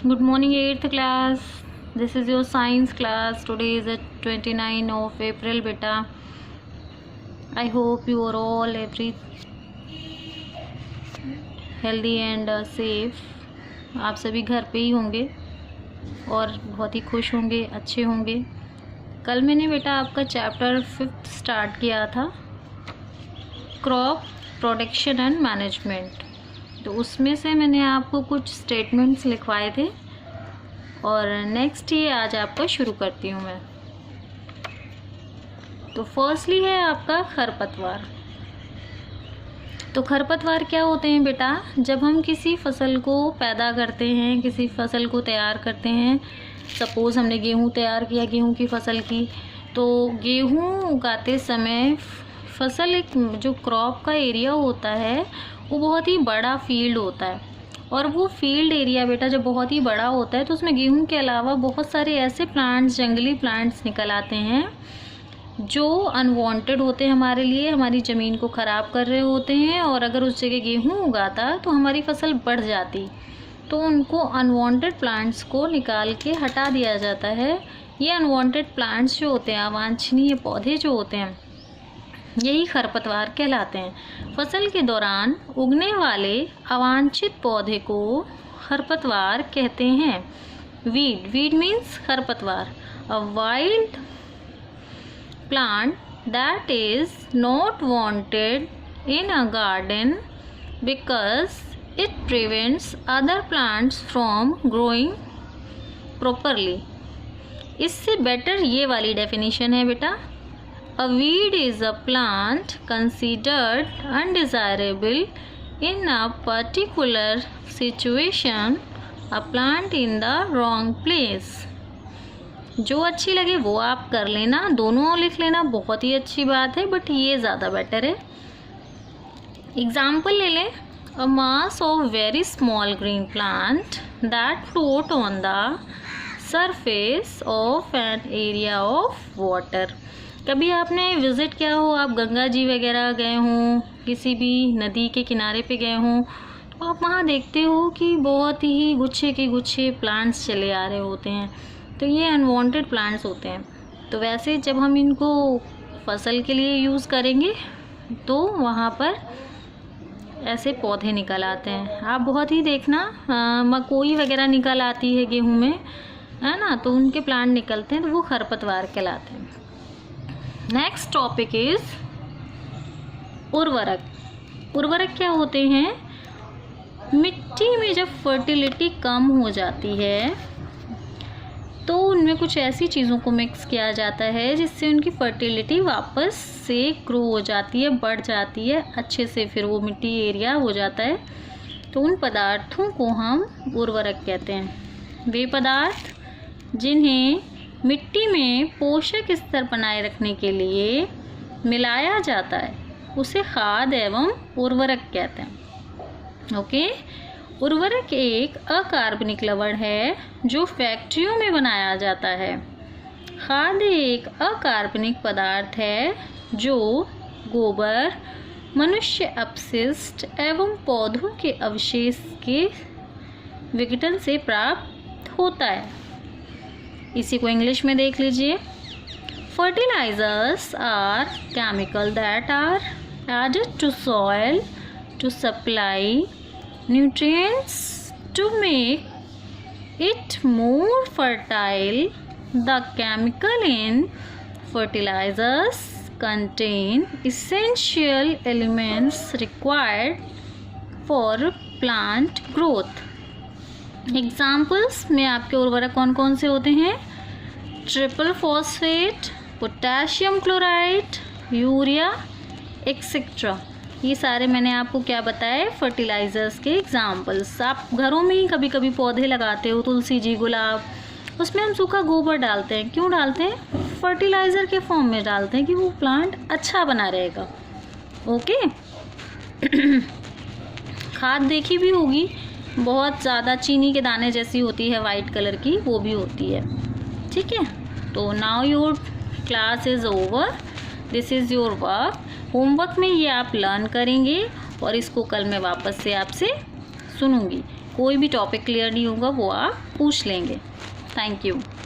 Good morning, 8th class. This is your science class. Today is the 29th of April, beta. I hope you are all healthy and safe. आप सभी घर पे ही होंगे और बहुत ही खुश होंगे, अच्छे होंगे। कल मैंने बेटा आपका चैप्टर 5 स्टार्ट किया था, क्रॉप प्रोटेक्शन एंड मैनेजमेंट। तो उसमें से मैंने आपको कुछ स्टेटमेंट्स लिखवाए थे और नेक्स्ट ये आज आपका शुरू करती हूँ मैं। तो फर्स्टली है आपका खरपतवार। तो खरपतवार क्या होते हैं बेटा? जब हम किसी फसल को पैदा करते हैं, किसी फसल को तैयार करते हैं, सपोज़ हमने गेहूँ तैयार किया, गेहूँ की फसल की, तो गेहूँ उगाते समय फसल एक जो क्रॉप का एरिया होता है वो बहुत ही बड़ा फील्ड होता है। और वो फील्ड एरिया बेटा जब बहुत ही बड़ा होता है तो उसमें गेहूं के अलावा बहुत सारे ऐसे प्लांट्स, जंगली प्लांट्स निकल आते हैं जो अनवांटेड होते हैं हमारे लिए, हमारी ज़मीन को ख़राब कर रहे होते हैं। और अगर उस जगह गेहूं उगाता तो हमारी फसल बढ़ जाती। तो उनको अनवांटेड प्लांट्स को निकाल के हटा दिया जाता है। ये अनवांटेड प्लांट्स जो होते हैं, अवांछनीय पौधे जो होते हैं, यही खरपतवार कहलाते हैं। फसल के दौरान उगने वाले अवांछित पौधे को खरपतवार कहते हैं। वीड मीन्स खरपतवार, a wild plant that is not wanted in a garden because it prevents other plants from growing properly. इससे बेटर ये वाली डेफिनेशन है बेटा, a weed is a plant considered undesirable in a particular situation, a plant in the wrong place। जो अच्छी लगे वो आप कर लेना, दोनों लिख लेना, बहुत ही अच्छी बात है, बट ये ज़्यादा बेटर है। एग्जाम्पल ले लें, a mass of very small green plant that float on the surface of an area of water। कभी आपने विज़िट किया हो, आप गंगा जी वगैरह गए हों, किसी भी नदी के किनारे पे गए हों, तो आप वहाँ देखते हो कि बहुत ही गुच्छे के गुच्छे प्लांट्स चले आ रहे होते हैं। तो ये अनवांटेड प्लांट्स होते हैं। तो वैसे जब हम इनको फसल के लिए यूज़ करेंगे तो वहाँ पर ऐसे पौधे निकल आते हैं। आप बहुत ही देखना, मकोई वगैरह निकल आती है गेहूँ में, है ना, तो उनके प्लांट निकलते हैं, तो वो खरपतवार कहलाते हैं। नेक्स्ट टॉपिक इज उर्वरक। उर्वरक क्या होते हैं? मिट्टी में जब फर्टिलिटी कम हो जाती है तो उनमें कुछ ऐसी चीज़ों को मिक्स किया जाता है जिससे उनकी फर्टिलिटी वापस से ग्रो हो जाती है, बढ़ जाती है अच्छे से, फिर वो मिट्टी एरिया हो जाता है। तो उन पदार्थों को हम उर्वरक कहते हैं। वे पदार्थ जिन्हें मिट्टी में पोषक स्तर बनाए रखने के लिए मिलाया जाता है उसे खाद एवं उर्वरक कहते हैं। ओके, उर्वरक एक अकार्बनिक लवण है जो फैक्ट्रियों में बनाया जाता है। खाद एक अकार्बनिक पदार्थ है जो गोबर, मनुष्य अपशिष्ट एवं पौधों के अवशेष के विघटन से प्राप्त होता है। इसी को इंग्लिश में देख लीजिए। Fertilisers are chemical that are added to soil to supply nutrients to make it more fertile. The chemical in fertilisers contain essential elements required for plant growth। Examples में आपके उर्वरक कौन कौन से होते हैं? Triple phosphate, potassium chloride, urea etcetera. ये सारे मैंने आपको क्या बताया, फर्टिलाइजर्स के एग्जाम्पल्स। आप घरों में ही कभी कभी पौधे लगाते हो, तुलसी जी, गुलाब, उसमें हम सूखा गोबर डालते हैं। क्यों डालते हैं? फर्टिलाइज़र के फॉर्म में डालते हैं कि वो प्लांट अच्छा बना रहेगा। ओके खाद देखी भी होगी, बहुत ज़्यादा चीनी के दाने जैसी होती है, वाइट कलर की, वो भी होती है। ठीक है, तो now your class is over, this is your work. Homework में ये आप लर्न करेंगे और इसको कल मैं वापस से आपसे सुनूंगी। कोई भी टॉपिक क्लियर नहीं होगा वो आप पूछ लेंगे। Thank you.